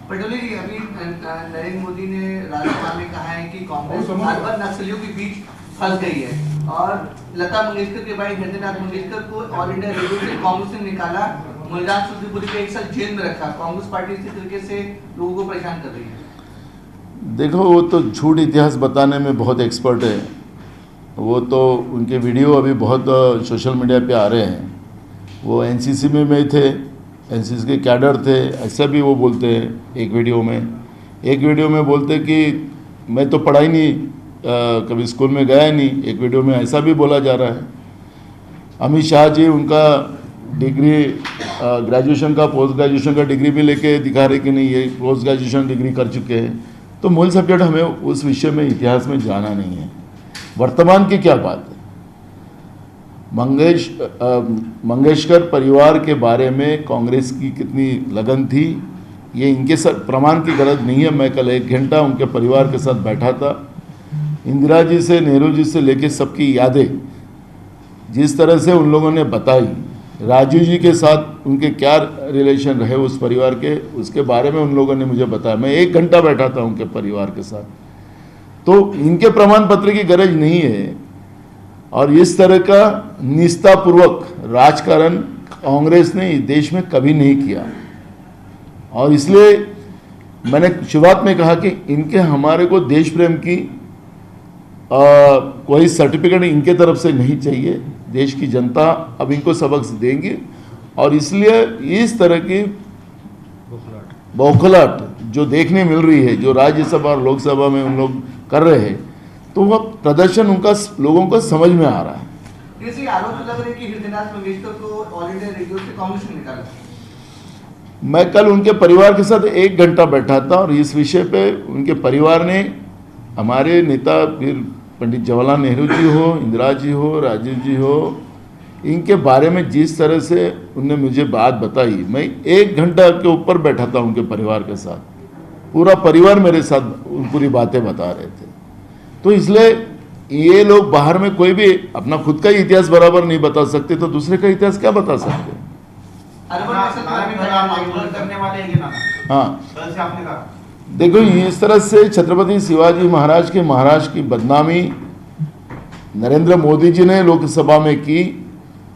पटोले जी, अभी नरेंद्र मोदी ने राजस्थान में कहा है कि कांग्रेस बार बार नक्सलियों के बीच फंस गई है और लता मंगेशकर के भाई हृदयनाथ मंगेशकर को ऑल इंडिया रेडियो से कांग्रेस ने निकाला, मुलराज सिद्दीपुरी को 1 साल जेल में रखा। कांग्रेस पार्टी इसी तरीके से लोगों को परेशान कर रही है। देखो, वो तो झूठ इतिहास बताने में बहुत एक्सपर्ट है। वो तो उनके वीडियो अभी बहुत सोशल मीडिया पे आ रहे हैं। वो एनसीसी में थे, एनसीसी के कैडर थे, ऐसा भी वो बोलते हैं। एक वीडियो में बोलते कि मैं तो पढ़ाई नहीं, कभी स्कूल में गया नहीं। एक वीडियो में ऐसा भी बोला जा रहा है। अमित शाह जी उनका डिग्री ग्रेजुएशन का, पोस्ट ग्रेजुएशन का डिग्री भी लेके दिखा रहे कि नहीं ये पोस्ट ग्रेजुएशन डिग्री कर चुके हैं। तो मूल सब्जेक्ट हमें उस विषय में इतिहास में जाना नहीं है। वर्तमान की क्या बात है? मंगेशकर परिवार के बारे में कांग्रेस की कितनी लगन थी, ये इनके साथ प्रमाण की गरज नहीं है। मैं कल 1 घंटा उनके परिवार के साथ बैठा था। इंदिरा जी से, नेहरू जी से लेके सबकी यादें जिस तरह से उन लोगों ने बताई, राजीव जी के साथ उनके क्या रिलेशन रहे उस परिवार के, उसके बारे में उन लोगों ने मुझे बताया। मैं 1 घंटा बैठा था उनके परिवार के साथ। तो इनके प्रमाण पत्र की गरज नहीं है। और इस तरह का निष्ठापूर्वक राजकारण कांग्रेस ने इस देश में कभी नहीं किया। और इसलिए मैंने शुरुआत में कहा कि इनके हमारे को देश प्रेम की कोई सर्टिफिकेट इनके तरफ से नहीं चाहिए। देश की जनता अब इनको सबक देंगी। और इसलिए इस तरह की बौखलाहट जो देखने मिल रही है, जो राज्यसभा और लोकसभा में उन लोग कर रहे हैं, तो वह प्रदर्शन उनका लोगों को समझ में आ रहा है। ऐसे आरोप लग रहे कि हृदयनाथ मंगेशकर को ऑल इंडिया रेडियो से कांग्रेस ने निकाला। मैं कल उनके परिवार के साथ 1 घंटा बैठा था और इस विषय पे उनके परिवार ने, हमारे नेता फिर पंडित जवाहरलाल नेहरू जी हो, इंदिरा जी हो, राजीव जी हो, इनके बारे में जिस तरह से उनने मुझे बात बताई, मैं 1 घंटा के ऊपर बैठा था उनके परिवार के साथ। पूरा परिवार मेरे साथ पूरी बातें बता रहे थे। तो इसलिए ये लोग बाहर में कोई भी अपना खुद का ही इतिहास बराबर नहीं बता सकते, तो दूसरे का इतिहास क्या बता सकते? हाँ, देखो, इस तरह से छत्रपति शिवाजी महाराज के महाराज की बदनामी नरेंद्र मोदी जी ने लोकसभा में की,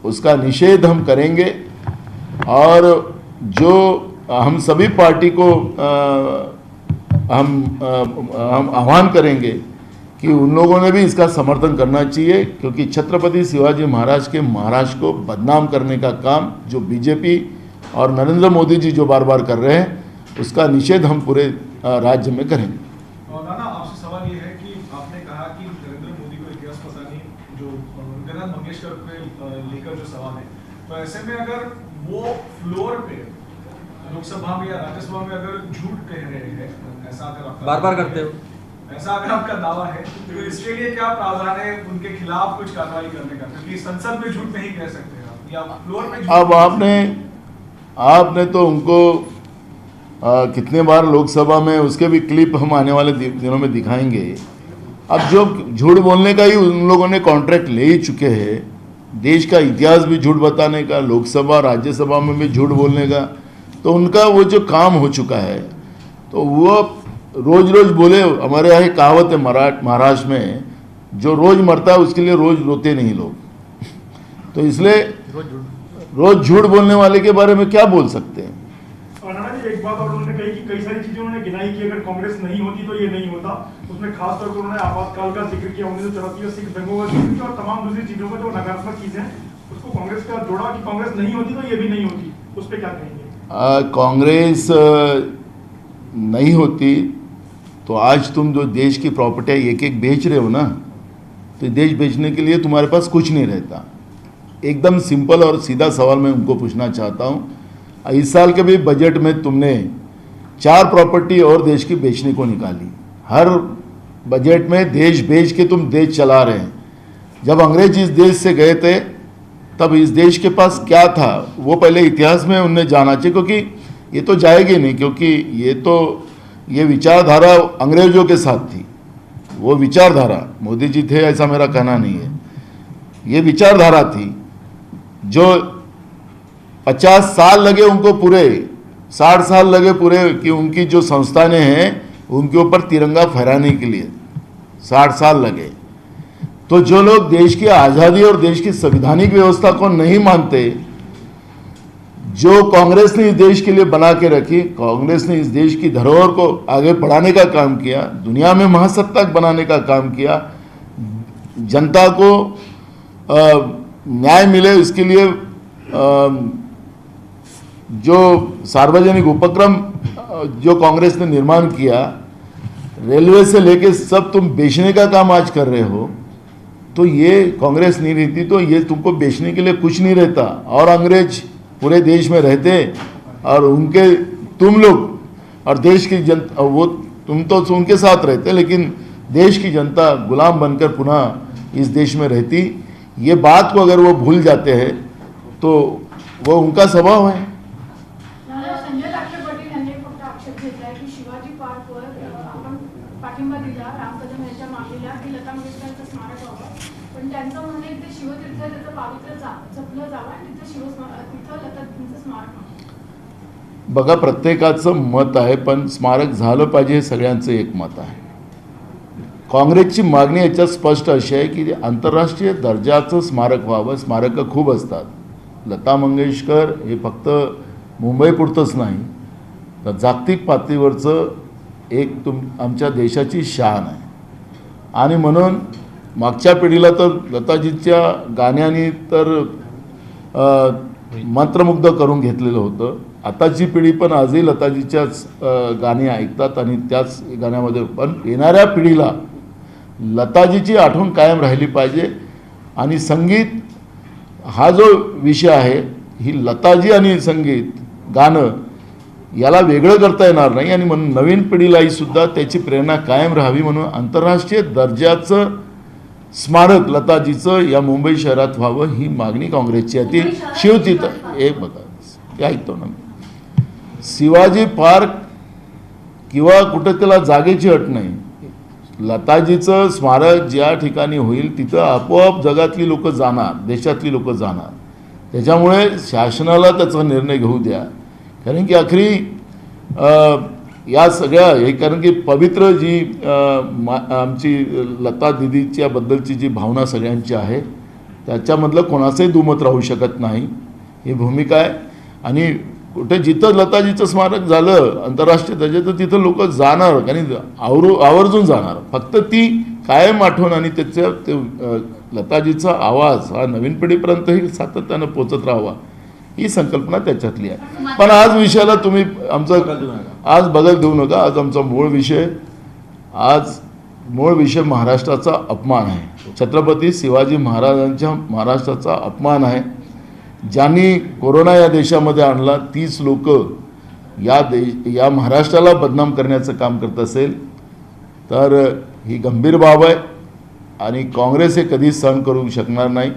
उसका निषेध हम करेंगे। और जो हम सभी पार्टी को हम आह्वान करेंगे कि उन लोगों ने भी इसका समर्थन करना चाहिए, क्योंकि छत्रपति शिवाजी महाराज के महाराज को बदनाम करने का काम जो बीजेपी और नरेंद्र मोदी जी जो बार बार कर रहे हैं, उसका निषेध हम पूरे राज्य में करेंगे। नाना, आपसे सवाल ये है कि आपने कहा कि नरेंद्र मोदी को इतिहास पता नहीं, जो हृदयनाथ मंगेशकर को लेकर जो सवाल है, तो ऐसे में अगर वो फ्लोर पे लोकसभा में या राज्यसभा में अगर झूठ कह रहे हैं, ऐसा अगर बार बार करते हो, ऐसा अगर आपका दावा है, तो इसके लिए क्या प्रावधान है उनके खिलाफ कुछ कार्रवाई करने का? क्योंकि संसद में झूठ नहीं कह सकते आप, या फ्लोर में। अब आपने तो उनको कितने बार लोकसभा में, उसके भी क्लिप हम आने वाले दिनों में दिखाएंगे। अब जो झूठ बोलने का ही उन लोगों ने कॉन्ट्रैक्ट ले ही चुके हैं, देश का इतिहास भी झूठ बताने का, लोकसभा राज्यसभा में भी झूठ बोलने का, तो उनका वो जो काम हो चुका है, तो वो रोज रोज बोले। हमारे यहाँ एक कहावत है महाराष्ट्र में, जो रोज मरता है उसके लिए रोज रोते नहीं लोग। तो इसलिए रोज झूठ बोलने वाले के बारे में क्या बोल सकते हैं? एक बात और उन्होंने कही कि कई सारी चीजें उन्होंने गिनाई कि अगर कांग्रेस नहीं होती तो ये नहीं होता। उसमें खास तौर पर उन्होंने आपातकाल का जिक्र किया, 1984 में सिख दंगों का जिक्र किया, और तमाम दूसरी चीजों का जो नकारात्मक चीजें उसको कांग्रेस का जोड़ा कि कांग्रेस नहीं होती तो ये भी नहीं होती। उस पर क्या कहेंगे? कांग्रेस नहीं होती तो आज तुम जो देश की प्रॉपर्टी एक एक बेच रहे हो ना, तो देश बेचने के लिए तुम्हारे पास कुछ नहीं रहता। एकदम सिंपल और सीधा सवाल मैं उनको पूछना चाहता हूँ, इस साल के भी बजट में तुमने 4 प्रॉपर्टी और देश की बेचने को निकाली। हर बजट में देश बेच के तुम देश चला रहे हैं। जब अंग्रेज इस देश से गए थे तब इस देश के पास क्या था वो पहले इतिहास में उन्हें जाना चाहिए, क्योंकि ये तो जाएगी नहीं, क्योंकि ये विचारधारा अंग्रेजों के साथ थी। वो विचारधारा, मोदी जी थे ऐसा मेरा कहना नहीं है, ये विचारधारा थी जो 50 साल लगे उनको पूरे 60 साल लगे पूरे कि उनकी जो संस्थानें हैं उनके ऊपर तिरंगा फहराने के लिए 60 साल लगे। तो जो लोग देश की आज़ादी और देश की संवैधानिक व्यवस्था को नहीं मानते, जो कांग्रेस ने इस देश के लिए बना के रखी, कांग्रेस ने इस देश की धरोहर को आगे बढ़ाने का काम किया, दुनिया में महासत्ता बनाने का काम किया, जनता को न्याय मिले इसके लिए जो सार्वजनिक उपक्रम जो कांग्रेस ने निर्माण किया, रेलवे से लेके सब तुम बेचने का काम आज कर रहे हो। तो ये कांग्रेस नहीं रहती तो ये तुमको बेचने के लिए कुछ नहीं रहता, और अंग्रेज पूरे देश में रहते और उनके तुम लोग और देश की जनता, वो तुम तो उनके साथ रहते लेकिन देश की जनता गुलाम बनकर पुनः इस देश में रहती। ये बात को अगर वो भूल जाते हैं तो वो उनका स्वभाव है। संजय लाखे पाटील यांनी फक्त आक्षेप घेतलाय की शिवाजी पार्कवर आपण पाठिंबा दिला राम कदम यांच्या मागणीला की लता मंगेशकरांचं स्मारक व्हावं, पण त्यांचं म्हणणं आहे की शिवतीर्थ त्याचं पावित्र्य जपलं जावं आणि तिथं लताजींचं स्मारक व्हावं। बघा, प्रत्येकाचं मत आहे, पण स्मारक झालं पाहिजे हे सगळ्यांचं एक मत आहे। काँग्रेसची मागणी याच्यात स्पष्ट अशी आहे की आंतरराष्ट्रीय दर्जाचं स्मारक व्हावं। स्मारकं खूप असतात, लता मंगेशकर हे फक्त मुंबईपुरतंच नाही तर जागतिक पातळीवरचं एक आमच्या देशाची शान आहे। आणि म्हणून मागच्या पिढीला तर लताजीच्या गाण्याने तर मंत्रमुग्ध करून घेतलेलं होतं। आताची पिढी पण आजही लताजीच्याच गाणी ऐकतात आणि त्याच गाण्यामध्ये पण येणाऱ्या पिढीला लताजीची आठवण कायम राहिली पाहिजे। आणि संगीत हा जो विषय आहे, ही लताजी आणि संगीत गाणं याला वेगळं करता येणार नाही आणि म्हणून नवीन पिढीलाही सुद्धा त्याची प्रेरणा कायम राहावी म्हणून आंतरराष्ट्रीय दर्जाचं स्मारक लताजीचं या मुंबई शहरात व्हावं ही मागणी काँग्रेसची आहे। ती शिवतीर्थ एक बघा ते ऐकतो ना, शिवाजी पार्क किंवा कुठं त्याला जागेची अट नाही, लताजीचं स्मारक ज्या ठिकाणी होईल तिथं आपोआप जगातली लोक जाणार, देशातली लोक जाणार। त्याच्यामुळे शासनाला त्याचा निर्णय घेऊ द्या, कारण की आखरी या सगळ्या हे कारण की पवित्र जी आमची लता दिदीच्या बद्दलची जी भावना सगळ्यांची आहे त्याच्यामधलं कोणाचंही दुमत राहू शकत नाही, ही भूमिका आहे। आणि कुठे जिथं लताजीचं स्मारक झालं आंतरराष्ट्रीय दर्जाचं तिथं लोक जाणार, कारण आवर्जून जाणार, फक्त ती कायम आठवण आणि त्याच्या ते लताजीचा आवाज हा नवीन पिढीपर्यंतही सातत्यानं पोचत राहावा ही संकल्पना त्याच्यातली आहे। पण आज विषयाला तुम्ही आमचं आज बदल देऊ नका। आज आमचा मूळ विषय महाराष्ट्राचा अपमान आहे, छत्रपती शिवाजी महाराजांच्या महाराष्ट्राचा अपमान आहे। ज्यांनी कोरोना या देशामध्ये आणला तीच लोक या महाराष्ट्राला बदनाम करण्याचं काम करत असेल तर ही गंभीर बाब आहे आणि काँग्रेस हे कधीच सहन करू शकणार नाही।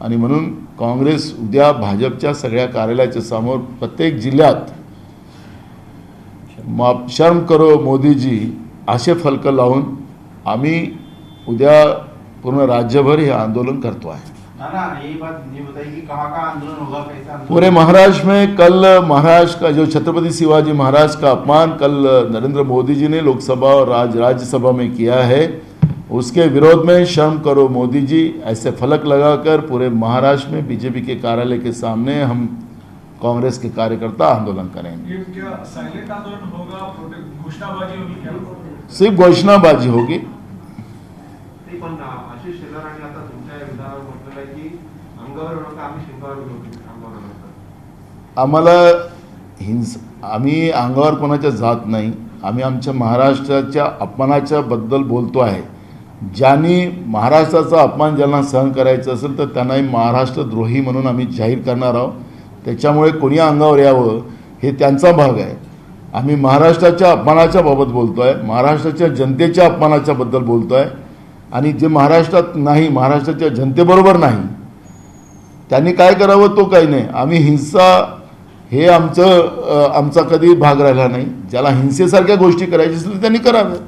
आणि म्हणून काँग्रेस उद्या भाजपच्या सगळ्या कार्यालयाच्या समोर प्रत्येक जिल्ह्यात शर्म करो मोदीजी असे फलक लावून आम्ही उद्या पूर्ण राज्यभर हे आंदोलन करतो आहे। ये बात ये बताइए कि कहाँ का आंदोलन होगा, कैसा आंदोलन? पूरे महाराष्ट्र में कल महाराष्ट्र का जो छत्रपति शिवाजी महाराज का अपमान कल नरेंद्र मोदी जी ने लोकसभा और राज्यसभा में किया है, उसके विरोध में शर्म करो मोदी जी ऐसे फलक लगाकर पूरे महाराष्ट्र में बीजेपी के कार्यालय के सामने हम कांग्रेस के कार्यकर्ता आंदोलन करेंगे। ये क्या साइलेंट आंदोलन होगा, घोषणाबाजी होगी क्या? सिर्फ घोषणाबाजी होगी। नाही, पण आशिष शेलारांनी आता तुमच्या या विधानावर म्हटलेलं आहे की अंगावर नका आम्ही शिंगावर घेऊ, अंगावर नका। आम्हाला आम्ही अंगावर कोणाच्या जात नाही, आम्ही आमच्या महाराष्ट्राच्या अपमानाच्या बद्दल बोलतो आहे। ज्यांनी महाराष्ट्राचा अपमान ज्यांना सहन करायचं असेल तर त्यांनाही महाराष्ट्रद्रोही म्हणून आम्ही जाहीर करणार आहोत। त्याच्यामुळे कोणी अंगावर यावं हे त्यांचा भाग आहे। आम्ही महाराष्ट्राच्या अपमानाच्या बाबत बोलतो आहे, महाराष्ट्राच्या जनतेच्या अपमानाच्या बद्दल बोलतो आहे आणि जे महाराष्ट्रात नाही, महाराष्ट्राच्या जनतेबरोबर नाही त्यांनी काय करावं तो काही नाही। आम्ही हिंसा हे आमचा कधी भाग राहिला नाही। ज्याला हिंसेसारख्या गोष्टी करायची असतील त्यांनी कराव्या।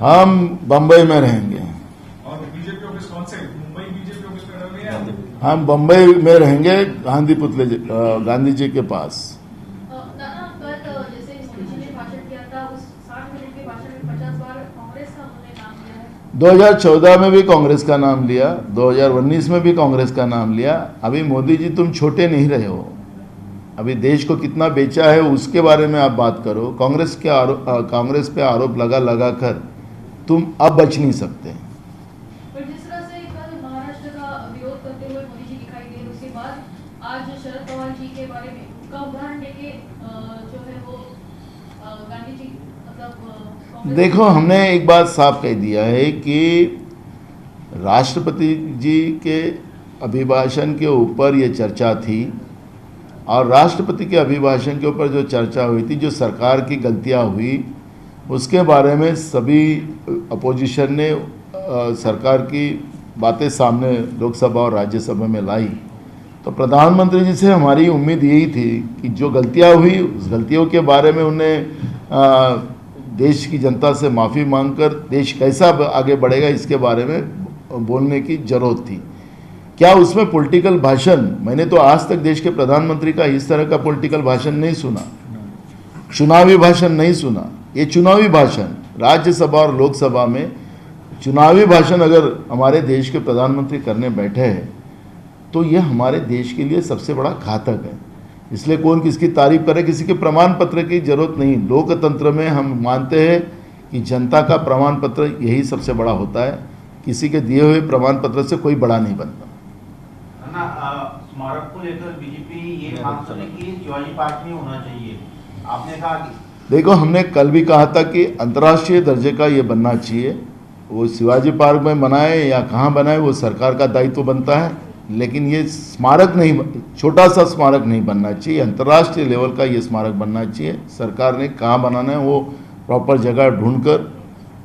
हम बम्बई में रहेंगे। और बीजेपी ऑफिस कौन से? मुंबई बीजेपी ऑफिस में रहेंगे या हम बम्बई में रहेंगे गांधी पुतले गांधी जी के पास। दादा कल जैसे मोदी जी ने भाषण किया था उस 60 मिनट के भाषण में 50 बार कांग्रेस का उन्होंने नाम लिया है। 2014 में भी कांग्रेस का नाम लिया, 2019 में भी कांग्रेस का नाम लिया। अभी मोदी जी तुम छोटे नहीं रहे हो, अभी देश को कितना बेचा है उसके बारे में आप बात करो। कांग्रेस पे आरोप लगा कर तुम अब बच नहीं सकते। पर जिस तरह से कल महाराष्ट्र का विरोध करते हुए मोदी जी दिखाई दिए, उसके बाद आज शरद पवार जी के बारे में उनका उदाहरण लेके जो है वो गांधी जी मतलब देखो, हमने एक बात साफ कह दिया है कि राष्ट्रपति जी के अभिभाषण के ऊपर ये चर्चा थी और राष्ट्रपति के अभिभाषण के ऊपर जो चर्चा हुई थी, जो सरकार की गलतियां हुई उसके बारे में सभी अपोजिशन ने सरकार की बातें सामने लोकसभा और राज्यसभा में लाई। तो प्रधानमंत्री जी से हमारी उम्मीद यही थी कि जो गलतियां हुई उस गलतियों के बारे में उन्हें देश की जनता से माफ़ी मांगकर देश कैसा आगे बढ़ेगा इसके बारे में बोलने की ज़रूरत थी। क्या उसमें पॉलिटिकल भाषण, मैंने तो आज तक देश के प्रधानमंत्री का इस तरह का पॉलिटिकल भाषण नहीं सुना, चुनावी भाषण नहीं सुना। ये चुनावी भाषण राज्यसभा और लोकसभा में चुनावी भाषण अगर हमारे देश के प्रधानमंत्री करने बैठे हैं तो ये हमारे देश के लिए सबसे बड़ा घातक है। इसलिए कौन किसकी तारीफ करे, किसी के प्रमाण पत्र की जरूरत नहीं। लोकतंत्र में हम मानते हैं कि जनता का प्रमाण पत्र यही सबसे बड़ा होता है, किसी के दिए हुए प्रमाण पत्र से कोई बड़ा नहीं बनता। स्मारक को लेकर बीजेपी ये मांग है कि शिवाजी पार्क में होना चाहिए, आपने कहा कि देखो, हमने कल भी कहा था कि अंतर्राष्ट्रीय दर्जे का ये बनना चाहिए। वो शिवाजी पार्क में बनाए या कहाँ बनाए वो सरकार का दायित्व बनता है, लेकिन ये स्मारक नहीं, छोटा सा स्मारक नहीं बनना चाहिए, अंतर्राष्ट्रीय लेवल का ये स्मारक बनना चाहिए। सरकार ने कहाँ बनाना है वो प्रॉपर जगह ढूंढकर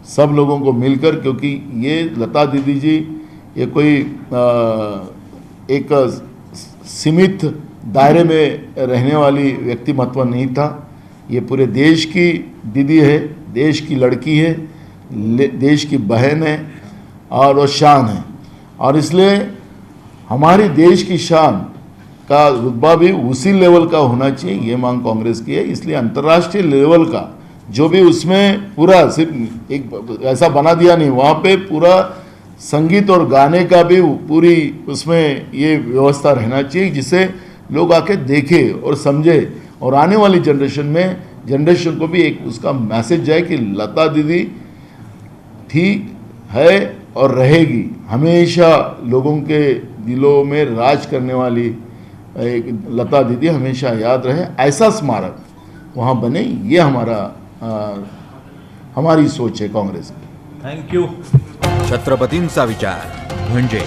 सब लोगों को मिलकर, क्योंकि ये लता दीदी जी ये कोई एक सीमित दायरे में रहने वाली व्यक्तिमत्व नहीं था। ये पूरे देश की दीदी है, देश की लड़की है, देश की बहन है और वो शान है। और इसलिए हमारी देश की शान का रुतबा भी उसी लेवल का होना चाहिए, ये मांग कांग्रेस की है। इसलिए अंतर्राष्ट्रीय लेवल का जो भी उसमें पूरा सिर्फ एक ऐसा बना दिया नहीं, वहाँ पे पूरा संगीत और गाने का भी पूरी उसमें ये व्यवस्था रहना चाहिए जिससे लोग आके देखें और समझे और आने वाली जनरेशन को भी एक उसका मैसेज जाए कि लता दीदी थी, है और रहेगी, हमेशा लोगों के दिलों में राज करने वाली एक लता दीदी हमेशा याद रहे। ऐसा स्मारक वहाँ बने, ये हमारी सोच है कांग्रेस की। थँक्यू। छत्रपतींचा विचार म्हणजे